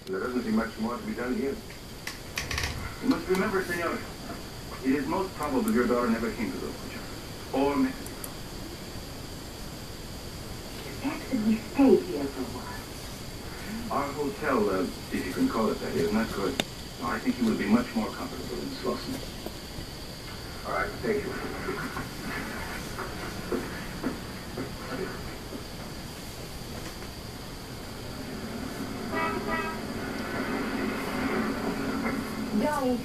There doesn't seem much more to be done here. You must remember, senor, it is most probable your daughter never came to those countries. Or Mexico. Perhaps that we stayed here for a while. Our hotel, if you can call it that, is not good. No, I think you will be much more comfortable in Slauson. All right, thank you. Darling,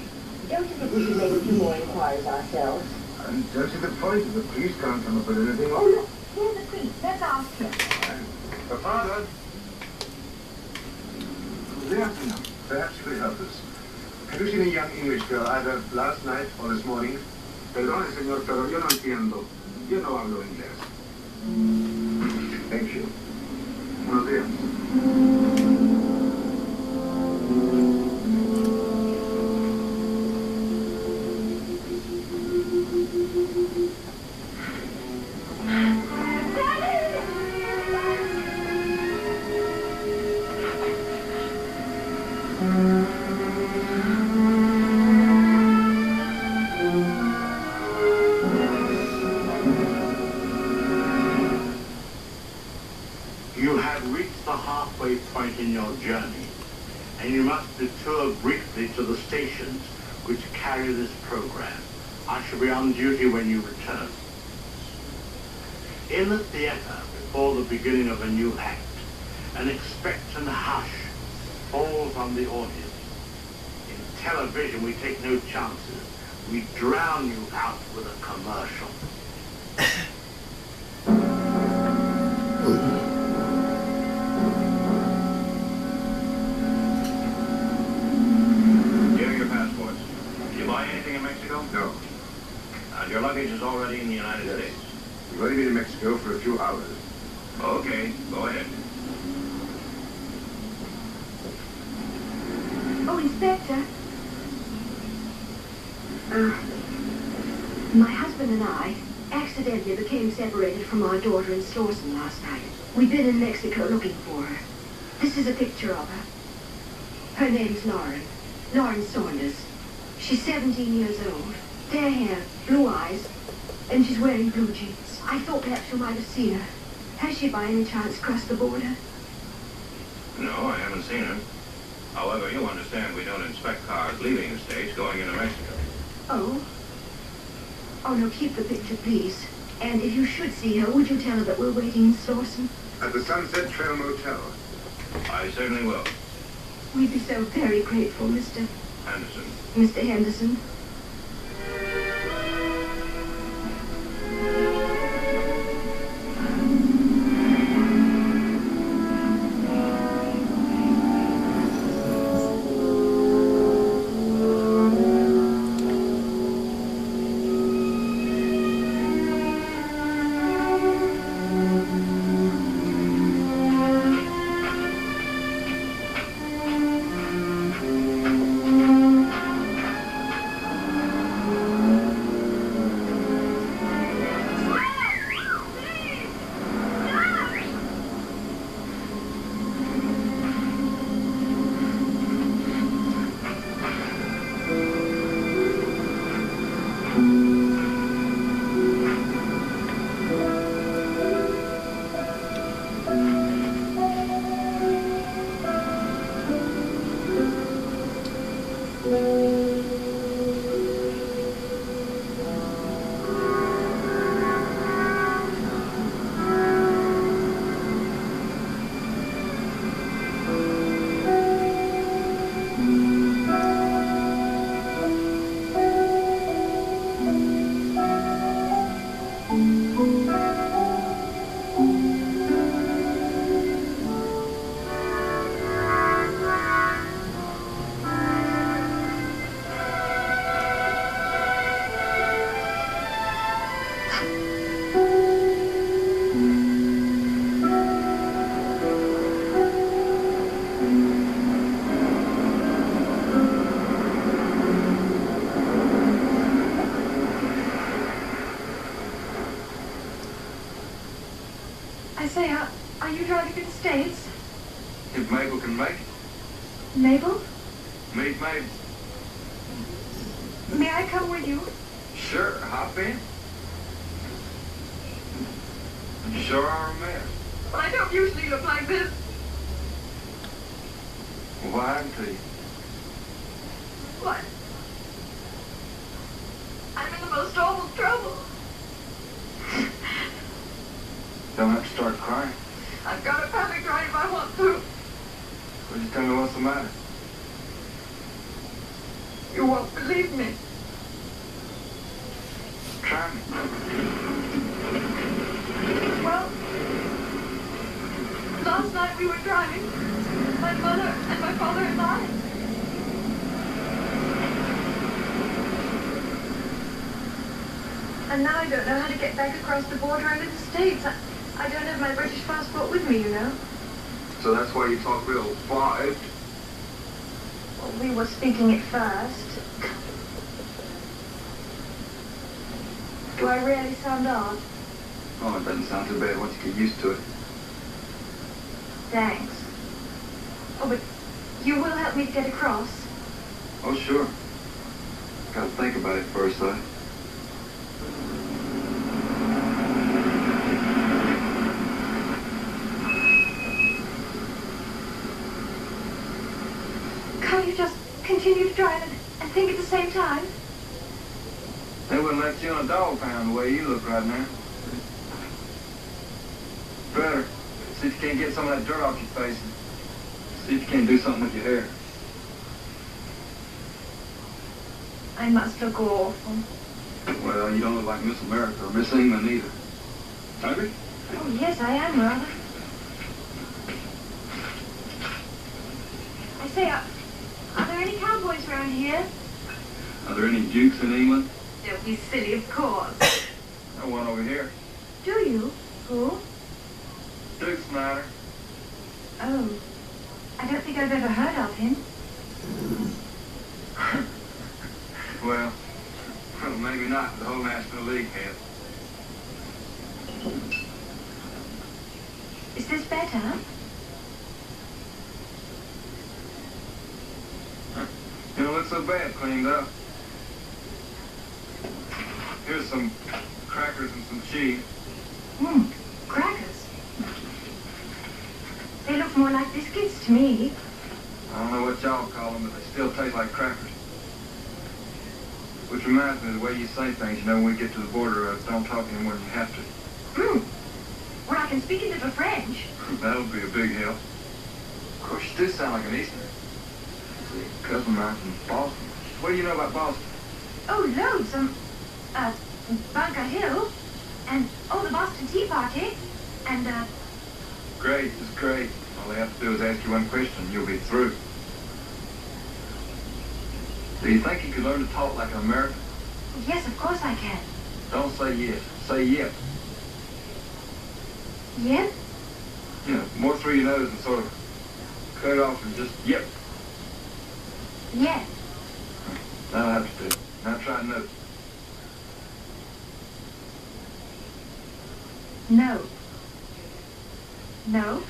don't you think we should make a few more inquiries ourselves? I don't see the point. The police can't come up with anything. Oh, look, here's the priest. Let's ask him. The father. Good afternoon. Perhaps you could help us. Have you seen a young English girl either last night or this morning? Perdone, señor, pero yo no entiendo. Yo no hablo inglés. Thank you. Buenos días. You have reached the halfway point in your journey, and you must detour briefly to the stations which carry this program. I shall be on duty when you return. In the theater, before the beginning of a new act, an expectant hush falls on the audience. In television, we take no chances. We drown you out with a commercial. Here are your passports. Did you buy anything in Mexico? No. And your luggage is already in the United Yes. States. We've only been in Mexico for a few hours. Okay, go ahead. Oh, Inspector. My husband and I accidentally became separated from our daughter in Slauson last night. We've been in Mexico looking for her. This is a picture of her. Her name's Lauren Saunders. She's 17 years old, fair hair, blue eyes, and she's wearing blue jeans. I thought perhaps you might have seen her. Has she by any chance crossed the border? No, I haven't seen her. However, you understand we don't inspect cars leaving the States going into Mexico. Oh? Oh, no, keep the picture, please. And if you should see her, would you tell her that we're waiting in Slauson? At the Sunset Trail Motel. I certainly will. We'd be so very grateful, Mr. Anderson. Mr. Henderson. I say, are you driving to the States? If Mabel can make it. Mabel? Meet Mabel. May I come with you? Sure, hop in. You sure are a mess. Well, I don't usually look like this. Well, what happened to you? What? I'm in the most awful trouble. Don't have to start crying. I've got a panic right if I want to. Well, just tell me what's the matter. You won't believe me. Try me. Well, last night we were driving. My mother and my father and I. And now I don't know how to get back across the border into the States. I don't have my British passport with me, you know. So that's why you talk real fluent. Well, we were speaking it first. Do I really sound odd? Oh, it doesn't sound too bad once you get used to it. Thanks. Oh, but you will help me to get across? Oh, sure. Gotta think about it first, though. Can't you just continue to drive and think at the same time? They wouldn't let you in a dog pound the way you look right now. Better. See if you can't get some of that dirt off your face. See if you can't do something with your hair. I must look awful. Well, you don't look like Miss America or Miss England either. Hungry? Oh, yes, I am, rather. I say, are there any cowboys around here? Are there any dukes in England? Don't be silly, of course. No one over here. Do you? Who? Duke Snyder. Oh, I don't think I've ever heard of him. Well, maybe not. The whole National League has. Is this better? You don't look so bad cleaned up. Here's some crackers and some cheese. Crackers. They look more like biscuits to me. I don't know what y'all call them, but they still taste like crackers. Which reminds me of the way you say things. You know, when we get to the border, don't talk anymore than you have to. Well, I can speak a little French. That'll be a big help. Of course, you do sound like an Easterner. See, a cousin of mine from Boston. What do you know about Boston? Oh, loads. Bunker Hill. And, the Boston Tea Party. And, Great, just great. All they have to do is ask you one question and you'll be through. Do you think you could learn to talk like an American? yes, of course I can. Don't say yes. Say yep. Yep? You know, more through your nose and sort of cut it off and just yep. Yes. That'll have to do. Now try no. No. No.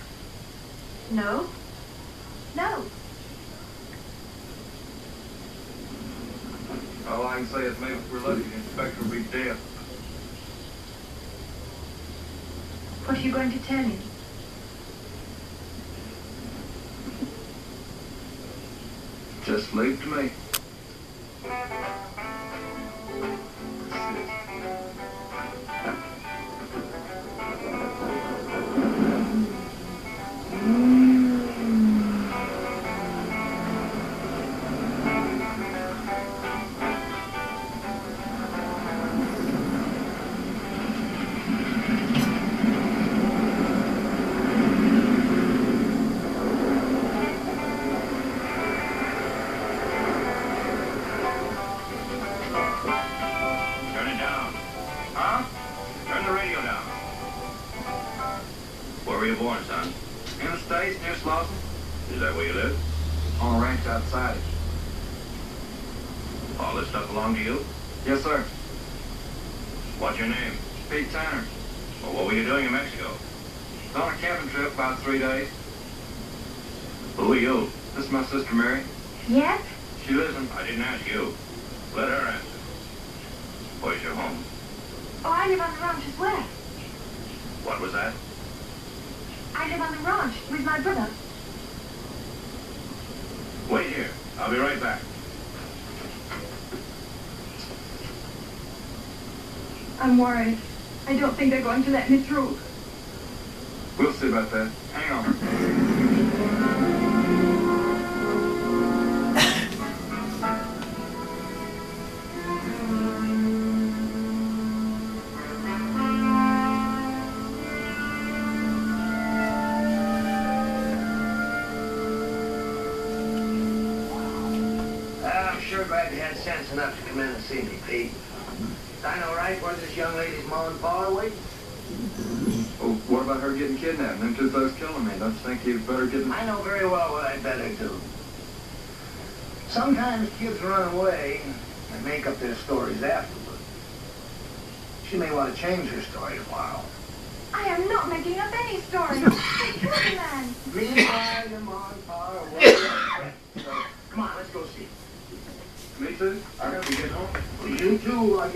No. No. All I can say is maybe if we're lucky, the inspector will be dead. What are you going to tell him? Just leave it to me. Outside. All this stuff belong to you? Yes, sir. What's your name? Pete Tanner. Well, what were you doing in Mexico? On a camping trip about 3 days. Who are you? This is my sister Mary. Yes? She lives in... I didn't ask you. Let her answer. Where's your home? Oh, I live on the ranch as well. What was that? I live on the ranch with my brother. Wait here. I'll be right back. I'm worried. I don't think they're going to let me through. We'll see about that. Hang on. I'm sure glad you had sense enough to come in and see me, Pete. I know right where this young lady's mom and pa are waiting. Oh, what about her getting kidnapped? Them two thugs killing me. Don't you think you better get them? I know very well what I'd better do. Sometimes kids run away and make up their stories afterward. She may want to change her story tomorrow. I am not making up any story. Hey, come on, man. Meanwhile, your mom and pa are waiting. So, come on, let's go see. Me too? I gotta be getting home. Well, you too, I guess.